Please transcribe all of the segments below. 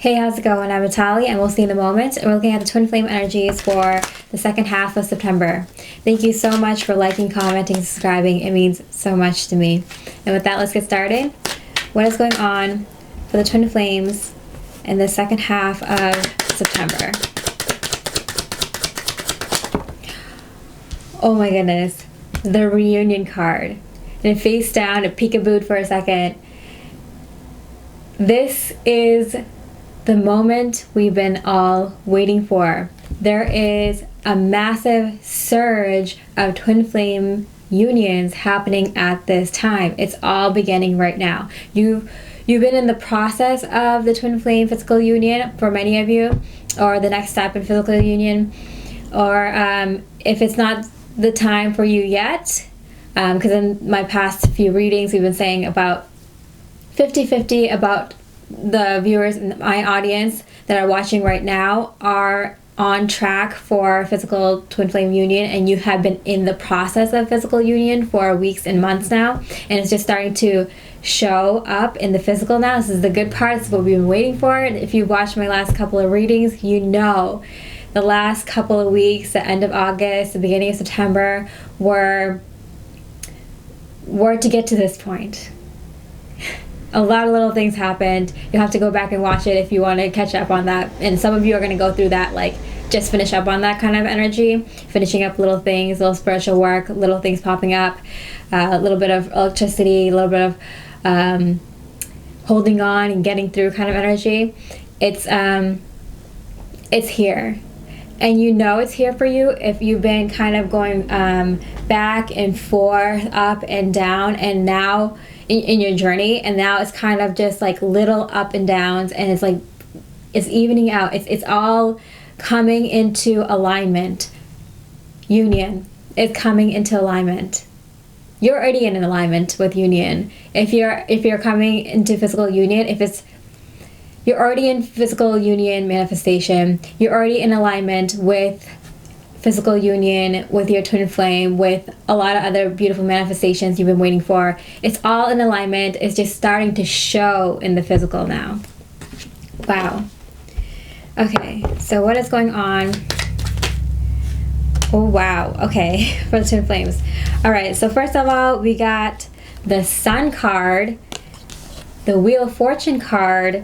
Hey, how's it going? I'm Natalie, and we'll see in a moment. And we're looking at the twin flame energies for the second half of September. Thank you so much for liking, commenting, subscribing. It means so much to me. And with that, let's get started. What is going on for the twin flames in the second half of September? Oh my goodness, the reunion card. And face down, it peekabooed for a second. This is the moment we've been all waiting for. There is a massive surge of twin flame unions happening at this time. It's all beginning right now. You've been in the process of the twin flame physical union for many of you, or the next step in physical union, or if it's not the time for you yet, because in my past few readings we've been saying about 50-50 about the viewers in my audience that are watching right now are on track for physical twin flame union, and you have been in the process of physical union for weeks and months now, and it's just starting to show up in the physical now. This is the good part. This is what we've been waiting for. And if you watched my last couple of readings, you know the last couple of weeks, the end of August, the beginning of September, were to get to this point. A lot of little things happened. You'll have to go back and watch it if you want to catch up on that. And some of you are going to go through that, like, just finish up on that kind of energy, finishing up little things, little spiritual work, little things popping up, a little bit of electricity, a little bit of holding on and getting through kind of energy. It's here. And you know it's here for you if you've been kind of going back and forth, up and down, and now in your journey, and now it's kind of just like little up and downs, and it's like it's evening out. It's all coming into alignment. Union is coming into alignment. You're already in an alignment with union. If you're coming into physical union, you're already in physical union manifestation. You're already in alignment with physical union, with your twin flame, with a lot of other beautiful manifestations you've been waiting for. It's all in alignment. It's just starting to show in the physical now. Wow. Okay, so what is going on? Oh, wow. Okay, for the twin flames. All right, so first of all, we got the Sun card, the Wheel of Fortune card,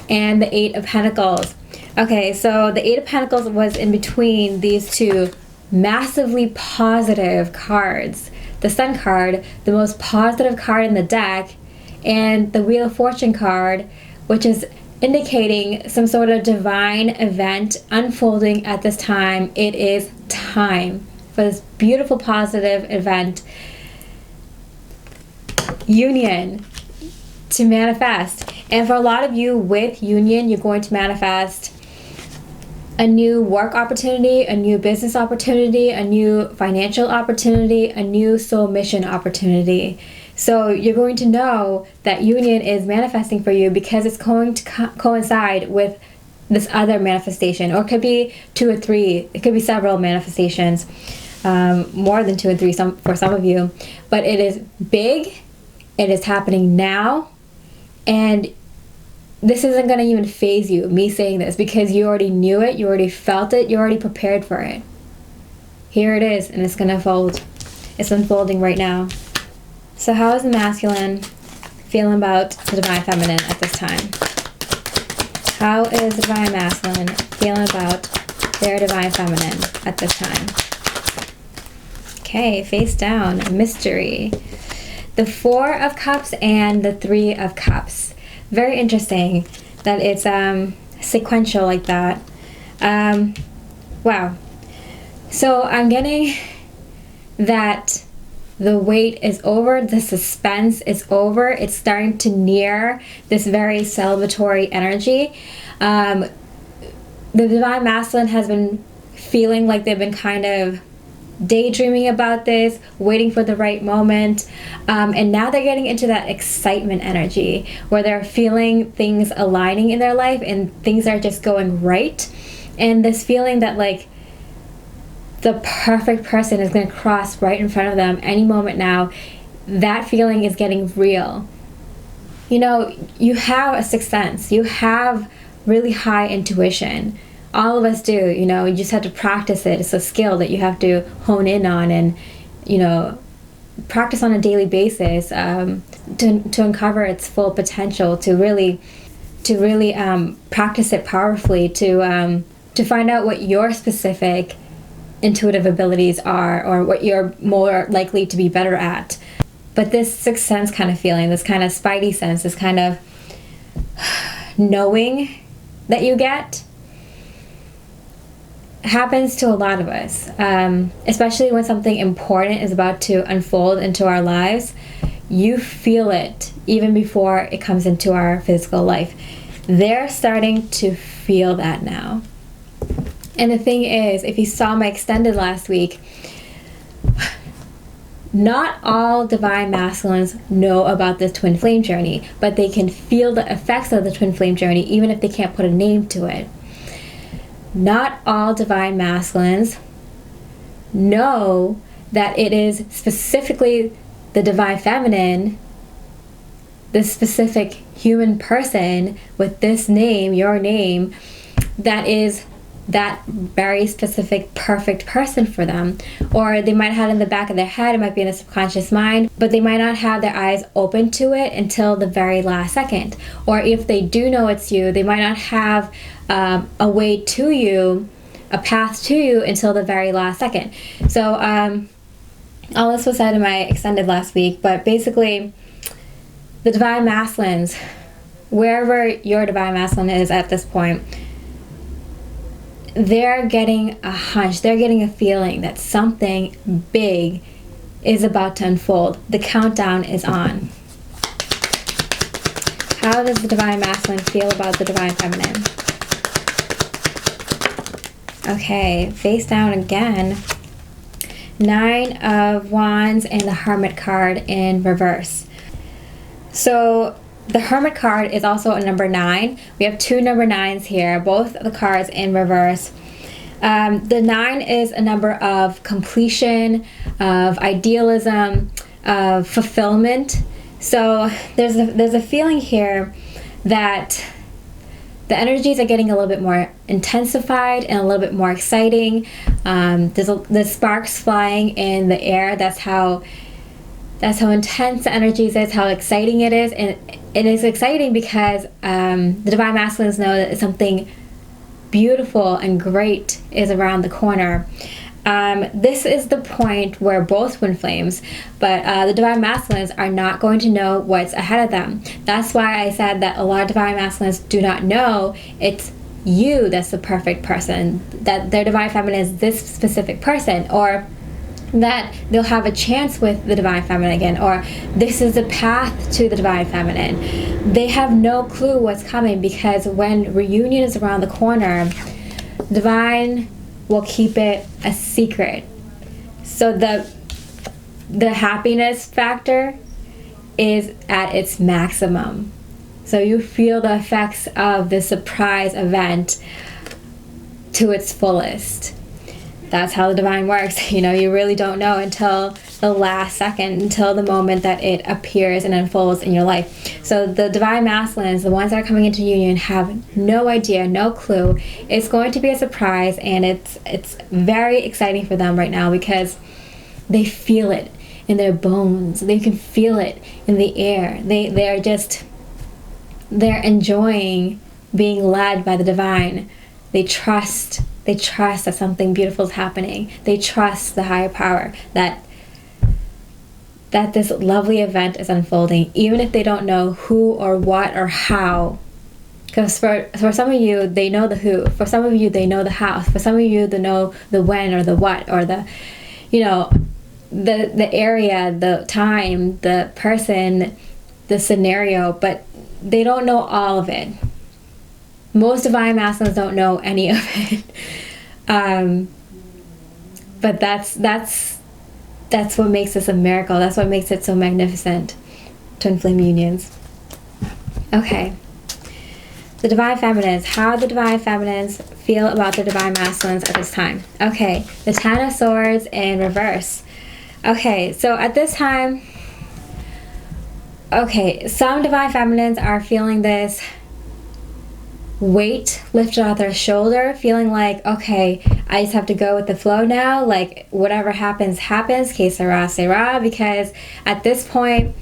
and the Eight of Pentacles. Okay, so the Eight of Pentacles was in between these two massively positive cards. The Sun card, the most positive card in the deck, and the Wheel of Fortune card, which is indicating some sort of divine event unfolding at this time. It is time for this beautiful positive event, union, to manifest. And for a lot of you with union, you're going to manifest a new work opportunity, a new business opportunity, a new financial opportunity, a new soul mission opportunity. So you're going to know that union is manifesting for you because it's going to coincide with this other manifestation, or it could be 2 or 3. It could be several manifestations, more than 2 and 3 for some of you. But it is big. It is happening now. And this isn't going to even faze you, me saying this, because you already knew it, you already felt it, you're already prepared for it. Here it is, and it's going to unfold. It's unfolding right now. So how is the masculine feeling about the divine feminine at this time? How is the divine masculine feeling about their divine feminine at this time? Okay, face down, mystery. The Four of Cups and the Three of Cups. Very interesting that it's sequential like that. Wow. So I'm getting that the wait is over, the suspense is over. It's starting to near this very celebratory energy. The divine masculine has been feeling like they've been kind of daydreaming about this, waiting for the right moment, and now they're getting into that excitement energy where they're feeling things aligning in their life and things are just going right, and this feeling that like the perfect person is going to cross right in front of them any moment now. That feeling is getting real. You know, you have a sixth sense. You have really high intuition. All of us do, you just have to practice it. It's a skill that you have to hone in on and, practice on a daily basis to uncover its full potential, to really practice it powerfully, to find out what your specific intuitive abilities are, or what you're more likely to be better at. But this sixth sense kind of feeling, this kind of spidey sense, this kind of knowing that you get, happens to a lot of us, especially when something important is about to unfold into our lives. You feel it even before it comes into our physical life. They're starting to feel that now. And the thing is, if you saw my extended last week, not all divine masculines know about the twin flame journey, but they can feel the effects of the twin flame journey even if they can't put a name to it. Not all divine masculines know that it is specifically the divine feminine, the specific human person with this name, your name, that is that very specific perfect person for them. Or they might have it in the back of their head, it might be in the subconscious mind, but they might not have their eyes open to it until the very last second. Or if they do know it's you, they might not have a way to you, a path to you, until the very last second. So all this was said in my extended last week, but basically the divine masculines, wherever your divine masculine is at this point, they're getting a hunch, they're getting a feeling that something big is about to unfold. The countdown is on. How does the divine masculine feel about the divine feminine? Okay, face down again. 9 of Wands and the Hermit card in reverse. So the Hermit card is also a number 9. We have 2 number 9s here, both the cards in reverse. The 9 is a number of completion, of idealism, of fulfillment. So there's a feeling here that the energies are getting a little bit more intensified and a little bit more exciting. There's sparks flying in the air. That's how intense the energies is, how exciting it is. And it is exciting because the divine masculines know that something beautiful and great is around the corner. This is the point where both twin flames, but the divine masculines are not going to know what's ahead of them. That's why I said that a lot of divine masculines do not know it's you that's the perfect person, that their divine feminine is this specific person, or that they'll have a chance with the divine feminine again, or this is the path to the divine feminine. They have no clue what's coming, because when reunion is around the corner, divine will keep it a secret. So the happiness factor is at its maximum. So you feel the effects of the surprise event to its fullest. That's how the divine works. You really don't know until the last second, until the moment that it appears and unfolds in your life. So the divine masculines, the ones that are coming into union, have no idea, no clue. It's going to be a surprise, and it's very exciting for them right now because they feel it in their bones. They can feel it in the air. They're enjoying being led by the divine. They trust that something beautiful is happening. They trust the higher power that this lovely event is unfolding, even if they don't know who or what or how. Because for some of you, they know the who. For some of you, they know the how. For some of you, they know the when or the what, or the area, the time, the person, the scenario, but they don't know all of it. Most divine masculines don't know any of it. But that's what makes this a miracle. That's what makes it so magnificent. Twin flame unions. Okay. The divine feminines. How the divine feminines feel about the divine masculines at this time. Okay. The 10 of Swords in reverse. Okay. So at this time, some divine feminines are feeling this weight lifted off their shoulder, feeling like, okay, I just have to go with the flow now, like whatever happens, que sera, sera, because at this point,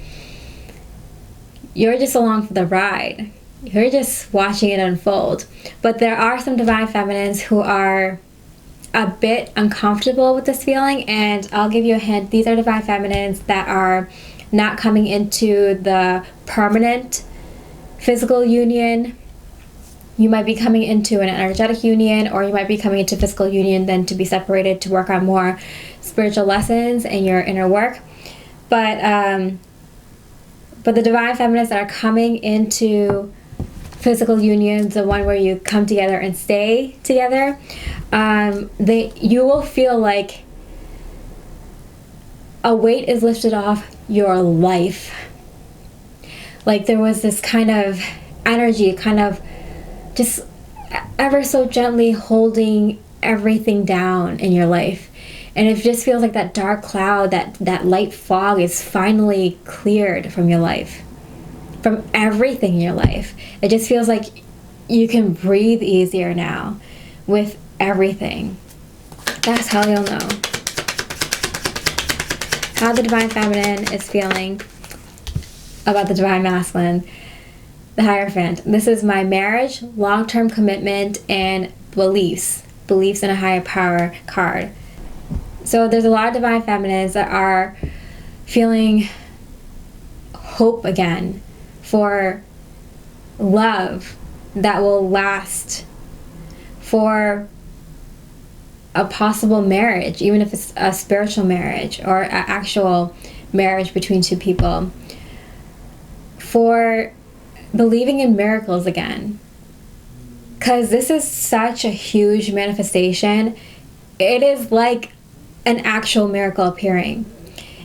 you're just along for the ride. You're just watching it unfold. But there are some divine feminines who are a bit uncomfortable with this feeling, and I'll give you a hint. These are divine feminines that are not coming into the permanent physical union. You might be coming into an energetic union, or you might be coming into physical union then to be separated to work on more spiritual lessons and your inner work. But the divine feminines that are coming into physical unions, the one where you come together and stay together, you will feel like a weight is lifted off your life. Like there was this kind of energy, kind of just ever so gently holding everything down in your life. And it just feels like that dark cloud, that light fog is finally cleared from your life, from everything in your life. It just feels like you can breathe easier now with everything. That's how you'll know how the divine feminine is feeling about the divine masculine. The Hierophant. This is my marriage, long-term commitment, and beliefs in a higher power card. So there's a lot of divine feminines that are feeling hope again for love that will last, for a possible marriage, even if it's a spiritual marriage or an actual marriage between two people, for believing in miracles again. Because this is such a huge manifestation. It is like an actual miracle appearing.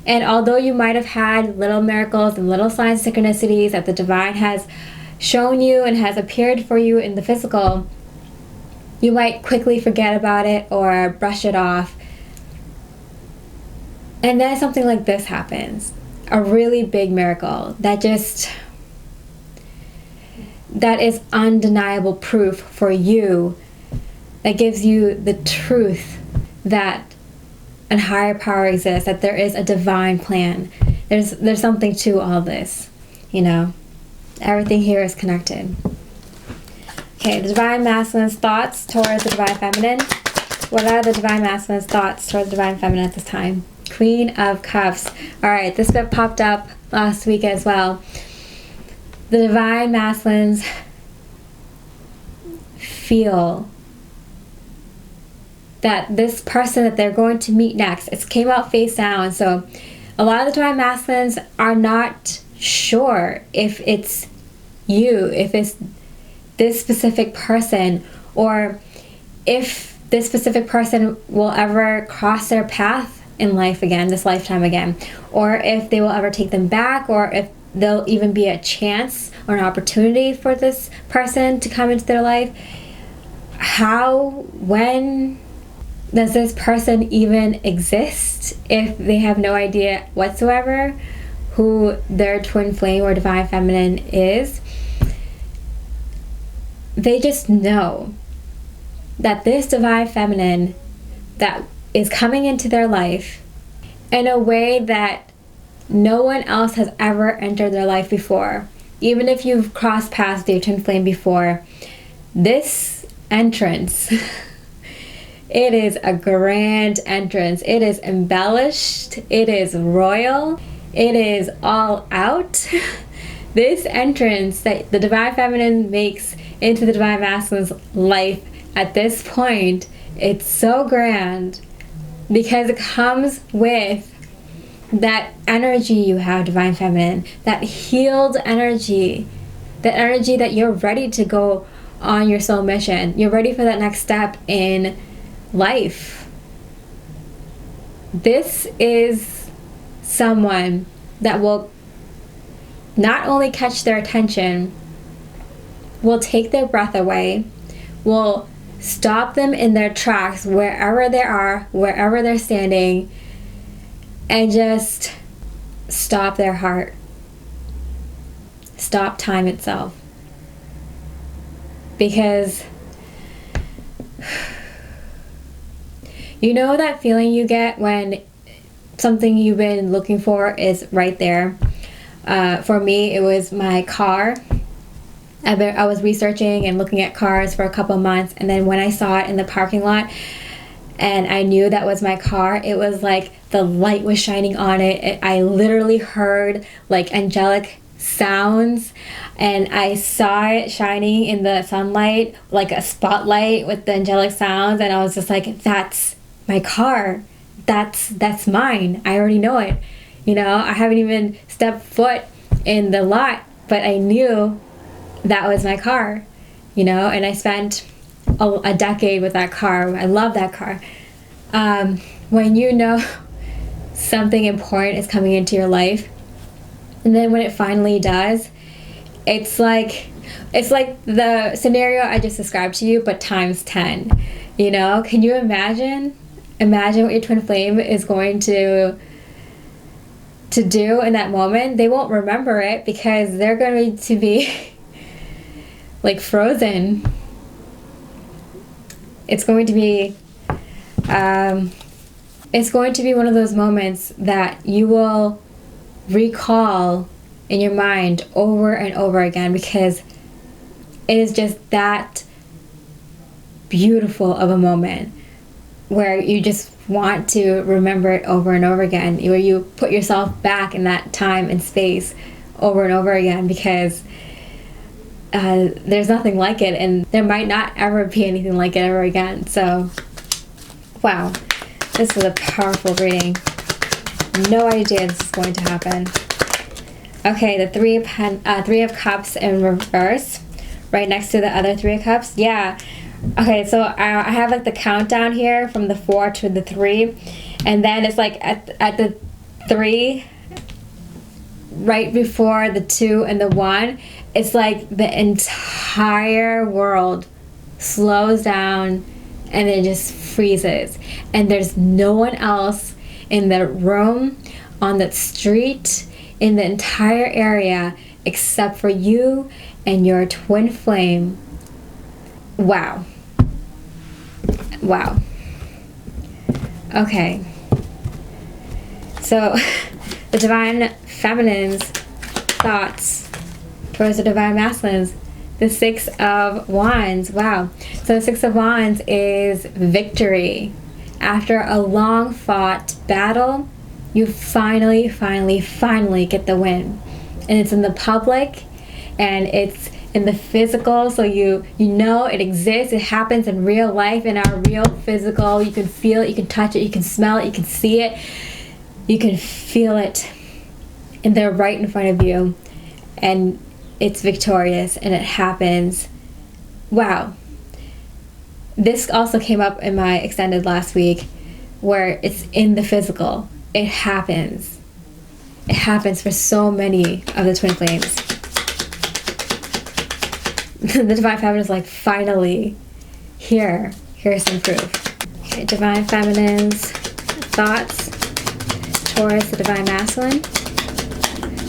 And although you might have had little miracles and little signs, synchronicities that the divine has shown you and has appeared for you in the physical, you might quickly forget about it or brush it off. And then something like this happens. A really big miracle that is undeniable proof for you, that gives you the truth that a higher power exists, that there is a divine plan. There's something to all this, you know. Everything here is connected. Okay, the divine masculine's thoughts towards the divine feminine. What are the divine masculine's thoughts towards the divine feminine at this time? Queen of Cups. All right, this bit popped up last week as well. The divine masculines feel that this person that they're going to meet next, it came out face down. So a lot of the divine masculines are not sure if it's you, if it's this specific person, or if this specific person will ever cross their path in life again, this lifetime again, or if they will ever take them back, or if there'll even be a chance or an opportunity for this person to come into their life. How, when does this person even exist if they have no idea whatsoever who their twin flame or divine feminine is? They just know that this divine feminine that is coming into their life in a way that no one else has ever entered their life before. Even if you've crossed paths with your twin flame before, this entrance, it is a grand entrance. It is embellished. It is royal. It is all out. This entrance that the divine feminine makes into the divine masculine's life at this point, it's so grand because it comes with that energy you have, divine feminine, that healed energy, that energy that you're ready to go on your soul mission. You're ready for that next step in life. This is someone that will not only catch their attention, will take their breath away, will stop them in their tracks wherever they are, wherever they're standing, and just stop their heart. Stop time itself. because you know that feeling you get when something you've been looking for is right there. For me, it was my car. I was researching and looking at cars for a couple months, and then when I saw it in the parking lot and I knew that was my car, it was like the light was shining on it. I literally heard like angelic sounds, and I saw it shining in the sunlight like a spotlight with the angelic sounds, and I was just like, that's my car. That's mine. I already know it. You know, I haven't even stepped foot in the lot, but I knew that was my car, you know, and I spent a decade with that car. I love that car. When you know something important is coming into your life, and then when it finally does, it's like the scenario I just described to you, but times 10. You know, can you imagine what your twin flame is going to do in that moment? They won't remember it because they're going to be like frozen. It's going to be one of those moments that you will recall in your mind over and over again, because it is just that beautiful of a moment where you just want to remember it over and over again, where you put yourself back in that time and space over and over again, because there's nothing like it, and there might not ever be anything like it ever again. So, wow, this was a powerful reading. No idea this is going to happen. Okay, the Three of Cups in reverse, right next to the other Three of Cups. Yeah. Okay, so I have like the countdown here from the 4 to the 3, and then it's like at the 3, right before the 2 and the 1, it's like the entire world slows down and it just freezes, and there's no one else in the room, on the street, in the entire area except for you and your twin flame. Wow. Okay, so the Divine Feminine's thoughts towards the Divine Masculines. The Six of Wands. Wow. So the Six of Wands is victory. After a long fought battle, you finally get the win. And it's in the public, and it's in the physical, so you know it exists. It happens in real life, in our real physical. You can feel it, you can touch it, you can smell it, you can see it, you can feel it, and they're right in front of you, and it's victorious, and it happens. Wow. This also came up in my extended last week, where it's in the physical. It happens. It happens for so many of the twin flames. The Divine Feminine is like, finally, here's some proof. Okay, Divine Feminine's thoughts towards the Divine Masculine.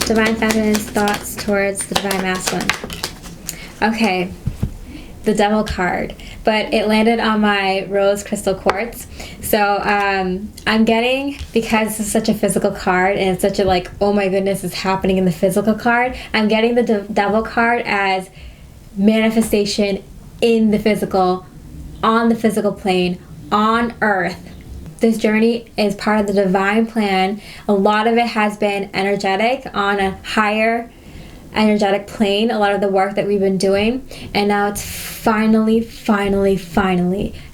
Divine Feminine's thoughts towards the Divine Masculine. Okay, the Devil card, but it landed on my rose crystal quartz. So I'm getting, because this is such a physical card and it's such a like, oh my goodness, it's happening in the physical card, I'm getting the Devil card as manifestation in the physical, on the physical plane, on earth. This journey is part of the divine plan. A lot of it has been energetic, on a higher energetic plane, a lot of the work that we've been doing, and now it's finally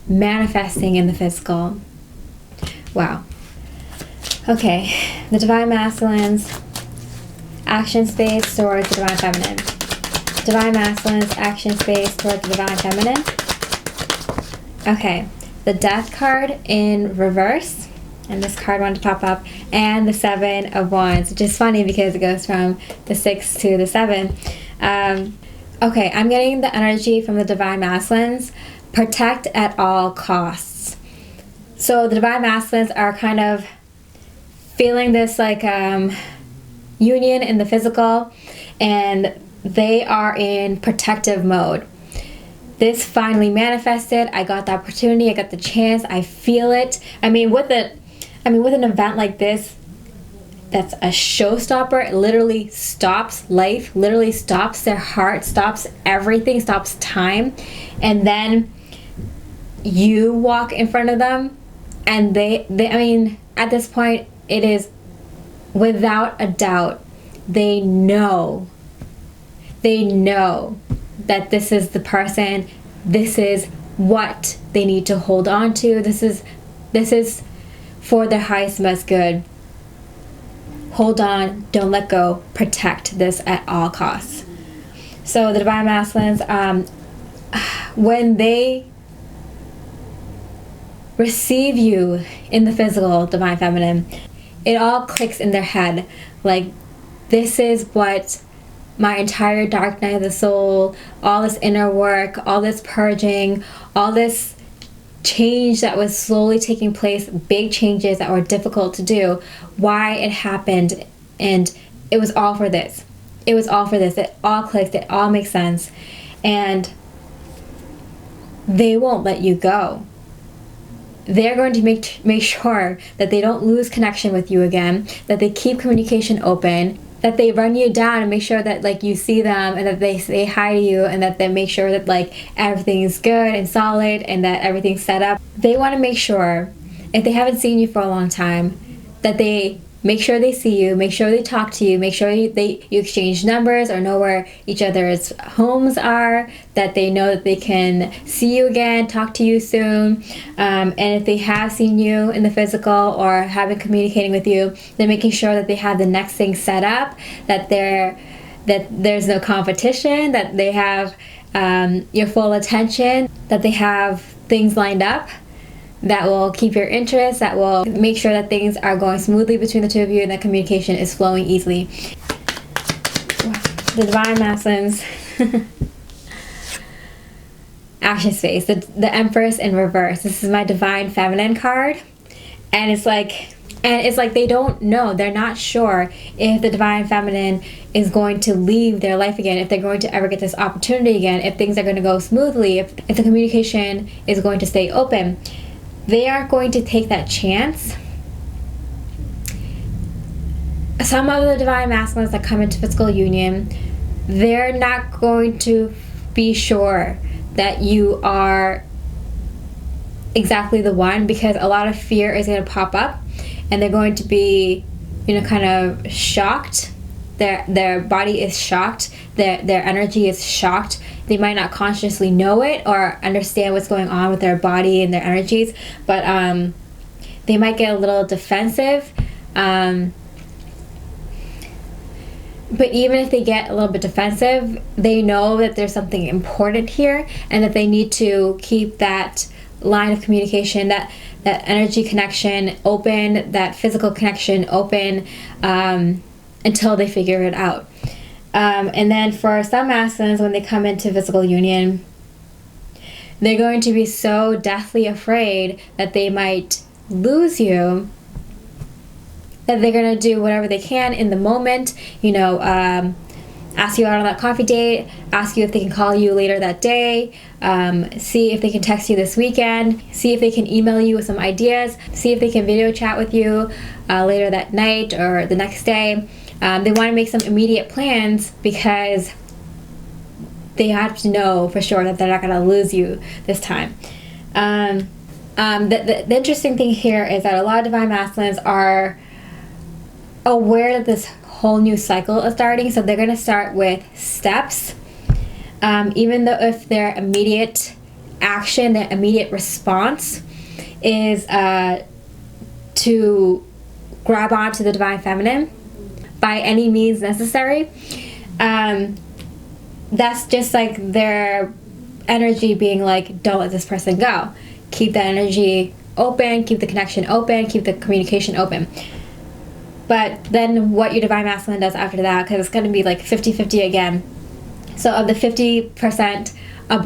manifesting in the physical. Wow. Okay, the Divine Masculine's action space towards the Divine Feminine. Divine Masculine's action space towards the Divine Feminine. Okay, the Death card in reverse, and this card wanted to pop up, and the Seven of Wands, which is funny because it goes from the 6 to the 7. Okay, I'm getting the energy from the Divine Masculines. Protect at all costs. So the Divine Masculines are kind of feeling this like union in the physical, and they are in protective mode. this finally manifested. I got the opportunity, I got the chance, I feel it. With an event like this, that's a showstopper. It literally stops life, literally stops their heart, stops everything, stops time. And then you walk in front of them, and they at this point, it is without a doubt, they know that this is the person, this is what they need to hold on to. This is for their highest and best good. Hold on, don't let go, protect this at all costs. So the Divine Masculines, when they receive you in the physical Divine Feminine, it all clicks in their head. Like, this is what my entire dark night of the soul, all this inner work, all this purging, all this change that was slowly taking place, big changes that were difficult to do, why it happened, and it was all for this. It was all for this. It all clicked. It all makes sense. And they won't let you go. They're going to make sure that they don't lose connection with you again, that they keep communication open, that they run you down and make sure that, like, you see them, and that they say hi to you, and that they make sure that, like, everything is good and solid and that everything's set up. They want to make sure, if they haven't seen you for a long time, that they make sure they see you, make sure they talk to you, make sure you exchange numbers or know where each other's homes are, that they know that they can see you again, talk to you soon. And if they have seen you in the physical or have been communicating with you, then making sure that they have the next thing set up, that there's no competition, that they have your full attention, that they have things lined up that will keep your interest, that will make sure that things are going smoothly between the two of you and that communication is flowing easily. The Divine Masculines. Ashes face, the Empress in reverse. This is my Divine Feminine card. And it's like they don't know. They're not sure if the Divine Feminine is going to leave their life again, if they're going to ever get this opportunity again, if things are going to go smoothly, if the communication is going to stay open. They aren't going to take that chance. Some of the Divine Masculines that come into physical union, they're not going to be sure that you are exactly the one, because a lot of fear is going to pop up, and they're going to be, kind of shocked. Their body is shocked. Their energy is shocked. They might not consciously know it or understand what's going on with their body and their energies, but they might get a little defensive. But even if they get a little bit defensive, they know that there's something important here, and that they need to keep that line of communication, that energy connection open, that physical connection open, until they figure it out. And then for some masculines, when they come into physical union, they're going to be so deathly afraid that they might lose you, that they're going to do whatever they can in the moment, ask you out on that coffee date, ask you if they can call you later that day, see if they can text you this weekend, see if they can email you with some ideas, see if they can video chat with you later that night or the next day. They want to make some immediate plans because they have to know for sure that they're not going to lose you this time. The interesting thing here is that a lot of Divine Masculines are aware that this whole new cycle is starting, so they're going to start with steps. Even though if their immediate action, their immediate response is to grab onto the Divine Feminine by any means necessary, that's just like their energy being like, don't let this person go. Keep that energy open, keep the connection open, keep the communication open. But then what your Divine Masculine does after that, because it's going to be like 50-50 again. So of the 50% of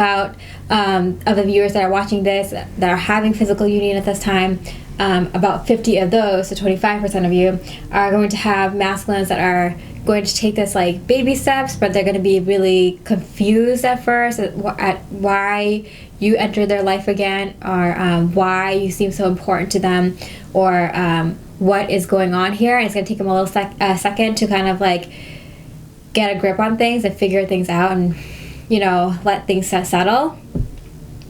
the viewers that are watching this, that are having physical union at this time, about 50 of those, so 25% of you, are going to have masculines that are going to take this like baby steps, but they're going to be really confused at first at why you entered their life again, or why you seem so important to them, or what is going on here. And it's going to take them a little second to kind of like get a grip on things and figure things out and, you know, let things settle.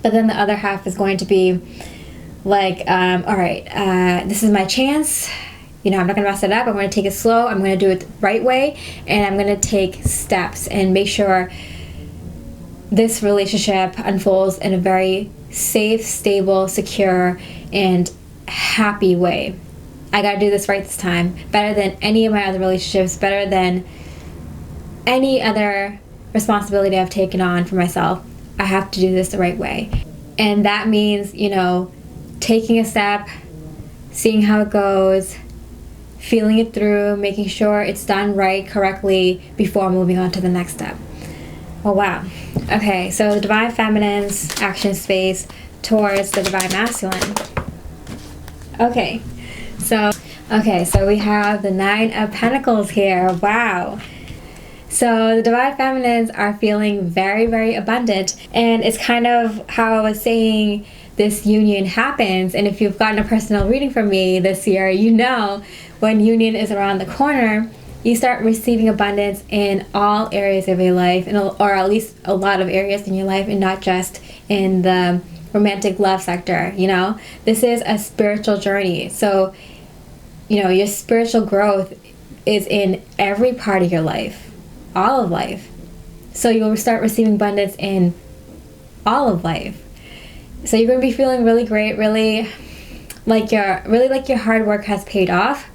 But then the other half is going to be like, all right, this is my chance. You know, I'm not going to mess it up. I'm going to take it slow. I'm going to do it the right way. And I'm going to take steps and make sure this relationship unfolds in a very safe, stable, secure, and happy way. I got to do this right this time. Better than any of my other relationships. Better than any other responsibility I've taken on for myself. I have to do this the right way. And that means, you know, taking a step, seeing how it goes, feeling it through, making sure it's done right, correctly, before moving on to the next step. Oh, wow. Okay, so the Divine Feminine's action space towards the Divine Masculine. Okay, so we have the 9 of Pentacles here. Wow. So the Divine Feminines are feeling very, very abundant. And it's kind of how I was saying this union happens. And if you've gotten a personal reading from me this year, you know when union is around the corner, you start receiving abundance in all areas of your life, or at least a lot of areas in your life, and not just in the romantic love sector, you know? This is a spiritual journey. So, you know, your spiritual growth is in every part of your life, all of life. So you'll start receiving abundance in all of life. So you're going to be feeling really great, really like your hard work has paid off,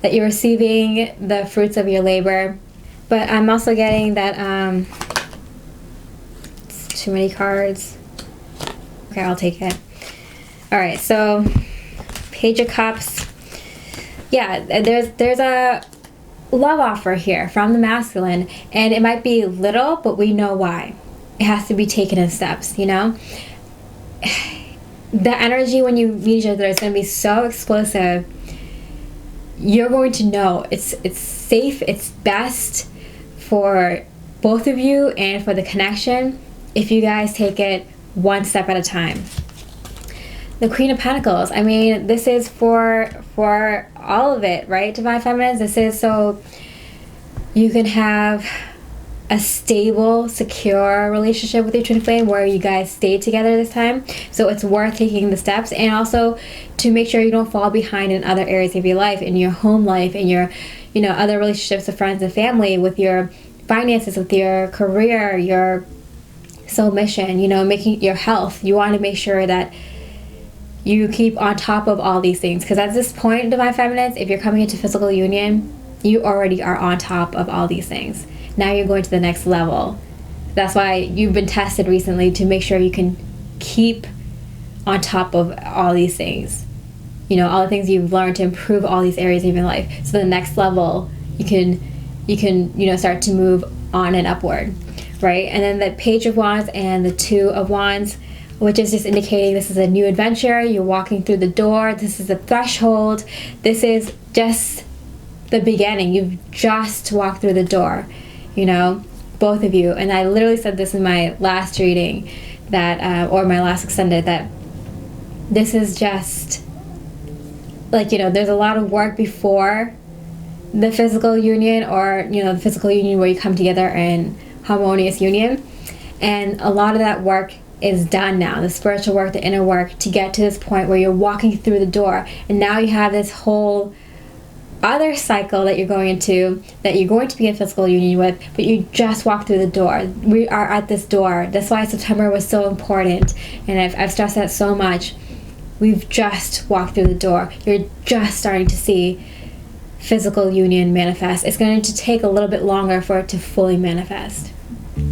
that you're receiving the fruits of your labor. But I'm also getting that it's too many cards. Okay, I'll take it. All right, so Page of Cups. Yeah, there's a love offer here from the masculine, and it might be little, but we know why. It has to be taken in steps, you know? The energy when you meet each other is going to be so explosive. You're going to know it's safe, it's best for both of you and for the connection if you guys take it one step at a time. The Queen of Pentacles. I mean, this is for all of it, right, Divine Feminines? This is so you can have a stable, secure relationship with your twin flame where you guys stay together this time. So it's worth taking the steps, and also to make sure you don't fall behind in other areas of your life, in your home life, in your, you know, other relationships with friends and family, with your finances, with your career, your soul mission, you know, making your health. You want to make sure that you keep on top of all these things, because at this point, Divine Feminines, if you're coming into physical union, you already are on top of all these things. Now you're going to the next level. That's why you've been tested recently, to make sure you can keep on top of all these things. You know, all the things you've learned to improve all these areas of your life. So the next level, you can, you know, start to move on and upward, right? And then the Page of Wands and the 2 of Wands, which is just indicating this is a new adventure. You're walking through the door. This is a threshold. This is just the beginning. You've just walked through the door, you know, both of you. And I literally said this in my last reading, that or my last extended, that this is just like, you know, there's a lot of work before the physical union, or, you know, the physical union where you come together in harmonious union. And a lot of that work is done now, the spiritual work, the inner work, to get to this point where you're walking through the door. And now you have this whole other cycle that you're going into, that you're going to be in physical union with, but you just walked through the door. We are at this door. That's why September was so important, and I've stressed that so much. We've just walked through the door. You're just starting to see physical union manifest. It's going to take a little bit longer for it to fully manifest.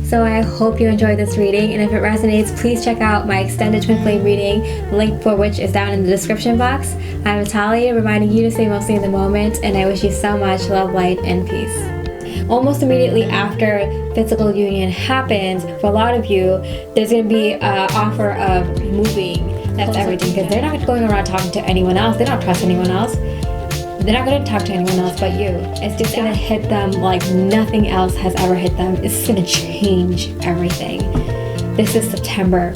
So I hope you enjoyed this reading, and if it resonates, please check out my extended twin flame reading, link for which is down in the description box. I'm Natalia, reminding you to stay mostly in the moment, and I wish you so much love, light, and peace. Almost immediately after physical union happens, for a lot of you, there's going to be an offer of moving. That's everything, because they're not going around talking to anyone else. They don't trust anyone else. they're not going to talk to anyone else but you. It's just going to hit them like nothing else has ever hit them. It's going to change everything. This is September.